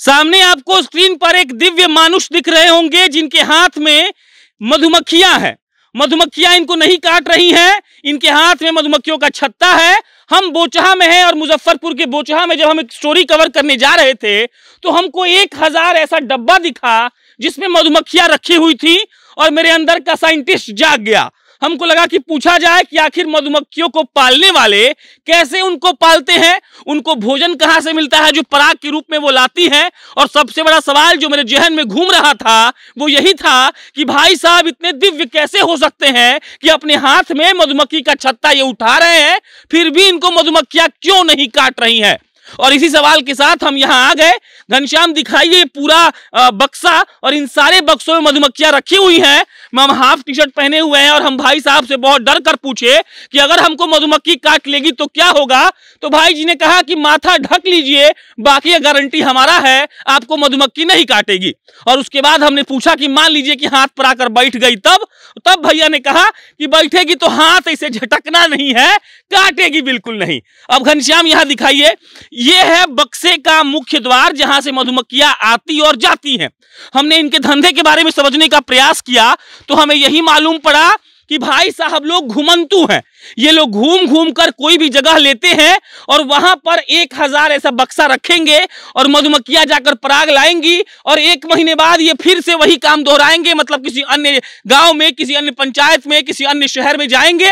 सामने आपको स्क्रीन पर एक दिव्य मानुष दिख रहे होंगे जिनके हाथ में मधुमक्खियां हैं। मधुमक्खियां इनको नहीं काट रही हैं, इनके हाथ में मधुमक्खियों का छत्ता है। हम बोचहा में हैं और मुजफ्फरपुर के बोचहा में जब हम एक स्टोरी कवर करने जा रहे थे तो हमको 1000 ऐसा डब्बा दिखा जिसमें मधुमक्खियां रखी हुई थी और मेरे अंदर का साइंटिस्ट जाग गया। हमको लगा कि पूछा जाए कि आखिर मधुमक्खियों को पालने वाले कैसे उनको पालते हैं, उनको भोजन कहां से मिलता है जो पराग के रूप में वो लाती हैं। और सबसे बड़ा सवाल जो मेरे जहन में घूम रहा था वो यही था कि भाई साहब इतने दिव्य कैसे हो सकते हैं कि अपने हाथ में मधुमक्खी का छत्ता ये उठा रहे हैं, फिर भी इनको मधुमक्खियां क्यों नहीं काट रही हैं। और इसी सवाल के साथ हम यहां आ गए। घनश्याम दिखाइए पूरा बक्सा, और इन सारे बक्सों में मधुमक्खियां रखी हुई हैं। हम हाफ टी शर्ट पहने हुए हैं और हम भाई साहब से बहुत डर कर पूछे कि अगर हमको मधुमक्खी काट लेगी तो क्या होगा। तो भाई जी ने कहा कि माथा ढक लीजिए, बाकी गारंटी हमारा है, आपको मधुमक्खी नहीं काटेगी। और उसके बाद हमने पूछा कि मान लीजिए कि हाथ पर आकर बैठ गई, तब भैया ने कहा कि बैठेगी तो हाथ ऐसे झटकना नहीं है, काटेगी बिल्कुल नहीं। अब घनश्याम यहां दिखाइए, ये है बक्से का मुख्य द्वार जहां से मधुमक्खियां आती और जाती हैं। हमने इनके धंधे के बारे में समझने का प्रयास किया तो हमें यही मालूम पड़ा कि भाई साहब लोग घुमंतु हैं। ये लोग घूम घूम कर कोई भी जगह लेते हैं और वहां पर 1000 ऐसा बक्सा रखेंगे और मधुमक्खियां जाकर पराग लाएंगी और 1 महीने बाद ये फिर से वही काम दोहराएंगे। मतलब किसी अन्य गांव में, किसी अन्य पंचायत में, किसी अन्य शहर में जाएंगे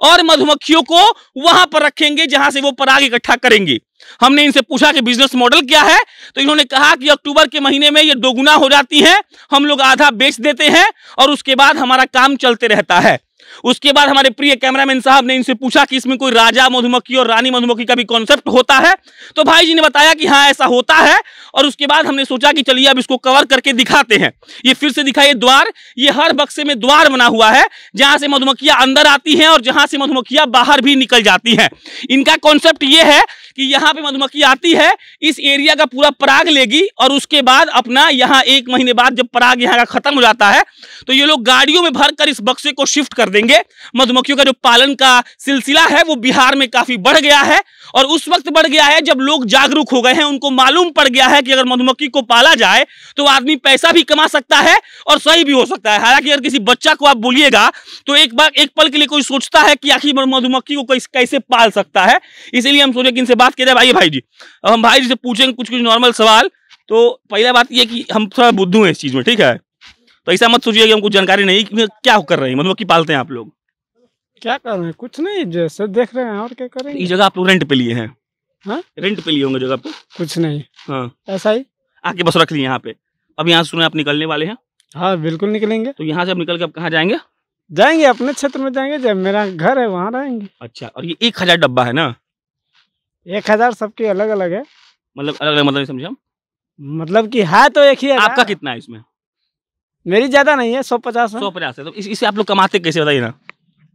और मधुमक्खियों को वहां पर रखेंगे जहां से वो पराग इकट्ठा करेंगी। हमने इनसे पूछा कि बिजनेस मॉडल क्या है, तो इन्होंने कहा कि अक्टूबर के महीने में ये दोगुना हो जाती हैं, हम लोग आधा बेच देते हैं और उसके बाद हमारा काम चलते रहता है। उसके बाद हमारे प्रिय कैमरामैन साहब ने इनसे पूछा कि इसमें कोई राजा मधुमक्खी और रानी मधुमक्खी का भी कॉन्सेप्ट होता है, तो भाई जी ने बताया कि हाँ ऐसा होता है। और उसके बाद हमने सोचा कि चलिए अब इसको कवर करके दिखाते हैं। ये फिर से दिखाइए द्वार, ये हर बक्से में द्वार बना हुआ है जहां से मधुमक्खियां अंदर आती हैं और जहां से मधुमक्खियां बाहर भी निकल जाती हैं। इनका कॉन्सेप्ट ये है कि यहाँ पे मधुमक्खी आती है, इस एरिया का पूरा पराग लेगी और उसके बाद अपना यहाँ 1 महीने बाद जब पराग यहाँ का खत्म हो जाता है तो ये लोग गाड़ियों में भरकर इस बक्से को शिफ्ट कर देंगे। मधुमक्खियों का जो पालन का सिलसिला है वो बिहार में काफी बढ़ गया है और उस वक्त बढ़ गया है जब लोग जागरूक हो गए हैं। उनको मालूम पड़ गया है कि अगर मधुमक्खी को पाला जाए तो आदमी पैसा भी कमा सकता है और सही भी हो सकता है। हालांकि अगर किसी बच्चा को आप बोलिएगा तो एक पल के लिए कोई सोचता है कि आखिर मधुमक्खी को कैसे पाल सकता है। इसीलिए हम सोचे कि इनसे बात किया जाए। आइए भाई जी, अब हम भाई जी से पूछेंगे कुछ नॉर्मल सवाल। तो पहला बात यह कि हम थोड़ा बुद्धू हैं इस चीज में, ठीक है, तो ऐसा मत सोचिए कि हमको जानकारी नहीं कि क्या कर रहे हैं। मधुमक्खी पालते हैं आप लोग? क्या कर रहे हैं? कुछ नहीं, जैसे देख रहे हैं और क्या करेंगे। इस जगह आप लोग रेंट पे लिए हैं? हाँ, रेंट पे लिए होंगे जगह पे? कुछ नहीं, हाँ ऐसा ही आके बस रख लिए यहाँ पे। अब यहाँ सुने आप निकलने वाले हैं? हाँ बिल्कुल निकलेंगे। तो यहाँ से आप निकल के आप कहाँ जाएंगे? जाएंगे अपने क्षेत्र में जाएंगे, जब मेरा घर है वहाँ रहेंगे। अच्छा, और ये 1000 डब्बा है ना? 1000 सबके अलग अलग है। मतलब अलग अलग मतलब समझा? मतलब कि है तो एक ही है। आपका कितना है इसमें? मेरी ज्यादा नहीं है, 150 है। 150 है। तो इससे आप लोग कमाते कैसे बताइए ना?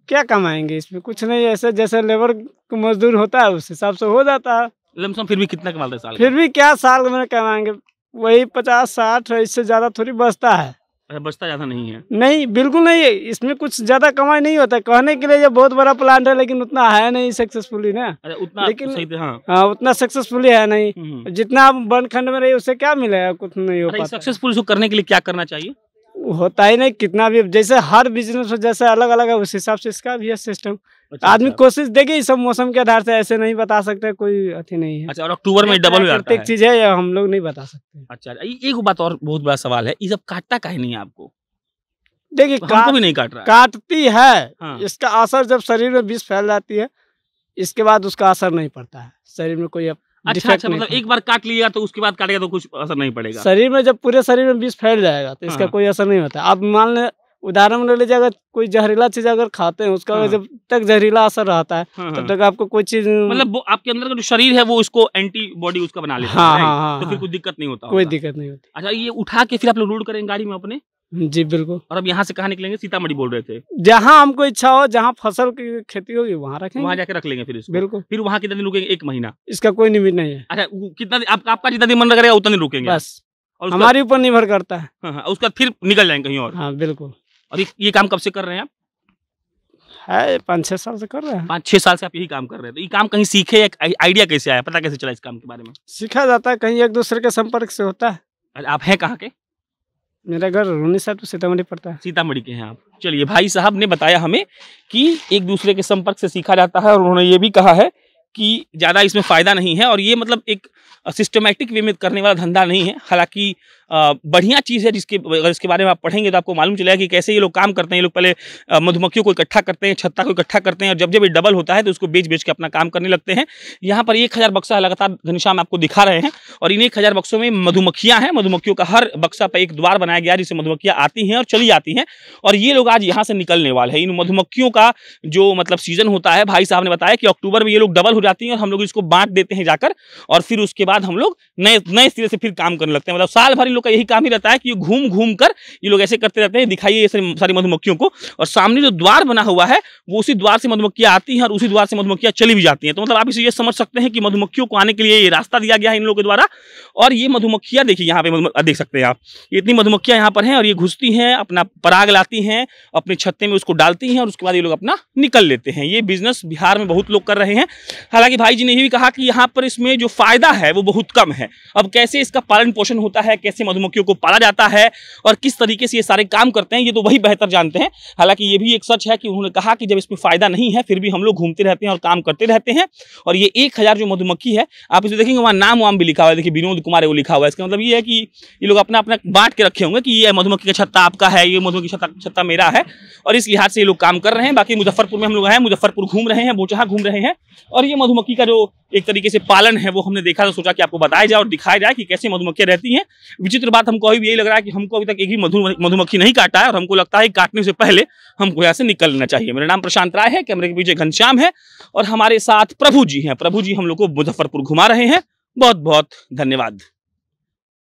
क्या कमाएंगे इसमें? कुछ नहीं, ऐसे जैसे लेबर को मजदूर होता है उस हिसाब से हो जाता है। लमसम फिर भी कितना कमाते हैं साल? फिर भी क्या साल में कमाएंगे, वही 50-60, इससे ज्यादा थोड़ी बचता है। अच्छा, बचता ज्यादा नहीं है? नहीं, बिल्कुल नहीं है। इसमें कुछ ज्यादा कमाई नहीं होता है। कहने के लिए ये बहुत बड़ा प्लांट है लेकिन उतना है नहीं सक्सेसफुली ना। अच्छा, उतना लेकिन सही थे, हाँ। हाँ, उतना सक्सेसफुली है नहीं। जितना आप वन खंड में रही उससे क्या मिलेगा? कुछ नहीं हो पाता। सक्सेसफुल इसको करने के लिए क्या करना चाहिए? होता ही नहीं, कितना भी जैसे हर बिजनेस जैसे अलग अलग है उस हिसाब से इसका भी है सिस्टम। अच्छा, आदमी कोशिश देखे, इस सब मौसम के आधार से ऐसे नहीं बता सकते, कोई अथी नहीं है। अच्छा, और अक्टूबर में डबल हो जाता है? चीज है ये हम लोग नहीं बता सकते। अच्छा, एक बात और बहुत बड़ा सवाल है, ये सब काटता काहे नहीं है आपको? देखिए हमको भी नहीं काट रहा है। काटती है। हाँ। इसका असर जब शरीर में विष फैल जाती है इसके बाद उसका असर नहीं पड़ता है शरीर में कोई। अच्छा, मतलब एक बार काट लिया तो उसके बाद काटेगा तो कुछ असर नहीं पड़ेगा शरीर में? जब पूरे शरीर में विष फैल जाएगा तो इसका कोई असर नहीं होता। आप मान ले, उदाहरण ले लीजिए, अगर कोई जहरीला चीज अगर खाते हैं उसका जब तक जहरीला असर रहता है तब तक आपको कोई चीज, मतलब आपके अंदर का जो शरीर है वो उसको एंटीबॉडी उसका बना लेता है। हाँ, तो फिर कोई दिक्कत नहीं होता? कोई दिक्कत नहीं होती। अच्छा, ये उठा के फिर आप लोग लोड करेंगे गाड़ी में अपने? जी बिल्कुल। और अब यहाँ से कहाँ निकलेंगे? सीतामढ़ी बोल रहे थे? जहाँ हमको इच्छा हो, जहाँ फसल की खेती होगी वहाँ रखेंगे, वहाँ जाके रख लेंगे फिर इसको? बिल्कुल। फिर वहाँ कितना दिन रुकेंगे? 1 महीना? इसका कोई लिमिट नहीं है। अच्छा, कितना आपका जितना दिन मन करेगा उतना दिन रुकेंगे बस? और हमारे ऊपर निर्भर करता है। हाँ, उसका फिर निकल जाएंगे कहीं और? हाँ बिल्कुल। और ये काम कब से कर रहे हैं आप? है 5-6 साल से कर रहे हैं। 5-6 साल से आप यही काम कर रहे हैं। तो ये काम कहीं सीखे, आइडिया कैसे आया, पता कैसे चला इस काम के बारे में? सीखा जाता है, कहीं एक दूसरे के संपर्क से होता है। आप हैं कहाँ के? मेरा घर रूनी साहब तो सीतामढ़ी पड़ता है। सीतामढ़ी के हैं आप। चलिए, भाई साहब ने बताया हमें कि एक दूसरे के संपर्क से सीखा जाता है, और उन्होंने ये भी कहा है कि ज़्यादा इसमें फ़ायदा नहीं है, और ये मतलब एक सिस्टमेटिक वे में करने वाला धंधा नहीं है। हालांकि बढ़िया चीज़ है, जिसके अगर इसके बारे में आप पढ़ेंगे तो आपको मालूम चलेगा कि कैसे ये लोग काम करते हैं। ये लोग पहले मधुमक्खियों को इकट्ठा करते हैं, छत्ता को इकट्ठा करते हैं, और जब जब ये डबल होता है तो उसको बेच के अपना काम करने लगते हैं। यहाँ पर 1000 बक्सा लगातार घनश्याम आपको दिखा रहे हैं, और इन 1000 बक्सों में मधुमक्खियाँ हैं। मधुमक्खियों का हर बक्सा पर एक द्वार बनाया गया है, जिससे मधुमक्खियाँ आती हैं और चली जाती हैं, और ये लोग आज यहाँ से निकलने वाले हैं। इन मधुमक्खियों का जो मतलब सीजन होता है, भाई साहब ने बताया कि अक्टूबर में ये लोग डबल हो जाती हैं, और हम लोग इसको बांट देते हैं जाकर, और फिर उसके बाद हम लोग नए सिरे से फिर काम करने लगते हैं। मतलब साल भर इन लोग का यही काम ही रहता है कि घूम घूम कर ये लोग ऐसे करते रहते हैं। दिखाइए ये सारी मधुमक्खियों को, और सामने जो द्वार बना हुआ है वो उसी द्वार से मधुमक्खियां आती हैं और उसी द्वार से मधुमक्खियां चली भी जाती हैं। तो मतलब आप इसे ये समझ सकते हैं कि मधुमक्खियों को आने के लिए ये रास्ता दिया गया है इन लोगों के द्वारा। और ये मधुमक्खियां देखिए यहाँ पे देख सकते हैं आप, इतनी मधुमक्खियां यहाँ पर हैं, और ये घुसती हैं, अपना पराग लाती हैं, अपने छत्ते में उसको डालती हैं, और उसके बाद ये लोग अपना निकल लेते हैं। ये बिजनेस बिहार में बहुत लोग कर रहे हैं। हालांकि भाई जी ने ये भी कहा कि यहाँ पर इसमें जो फायदा है वो बहुत कम है। अब कैसे इसका पालन पोषण होता है, कैसे मधुमक्खियों को पाला जाता है, और किस तरीके से ये सारे काम करते हैं, ये तो वही बेहतर जानते हैं। हालांकि ये भी एक सच है कि उन्होंने कहा कि जब इसमें फायदा नहीं है फिर भी हम लोग घूमते रहते हैं और काम करते रहते हैं। और ये 1000 जो मधुमक्खी है, आप इसे देखेंगे वहाँ नाम वाम भी लिखा हुआ है। देखिए विनोद कुमार है वो लिखा हुआ है। इसका मतलब ये है कि ये लोग अपना अपना बांट के रखे होंगे कि ये मधुमक्खी का छत्ता आपका है, ये मधुमक्खी छत्ता मेरा है, और इस लिहाज से ये लोग काम कर रहे हैं। बाकी मुजफ्फरपुर में हम लोग हैं, मुजफ्फरपुर घूम रहे हैं, बोचहा घूम रहे हैं, और ये मधुमक्खी का जो एक तरीके से पालन है वो हमने देखा, तो सोचा कि आपको बताया जाए और दिखाया जाए कि कैसे मधुमक्खियां रहती हैं। विचित्र बात हमको अभी यही लग रहा है कि हमको अभी तक एक भी मधुमक्खी नहीं काटा है, और हमको लगता है कि काटने से पहले हमको यहाँ से निकल लेना चाहिए। मेरा नाम प्रशांत राय है, कैमरे के पीछे घनश्याम है, और हमारे साथ प्रभु जी हैं। प्रभु जी हम लोग को मुजफ्फरपुर घुमा रहे हैं। बहुत बहुत धन्यवाद।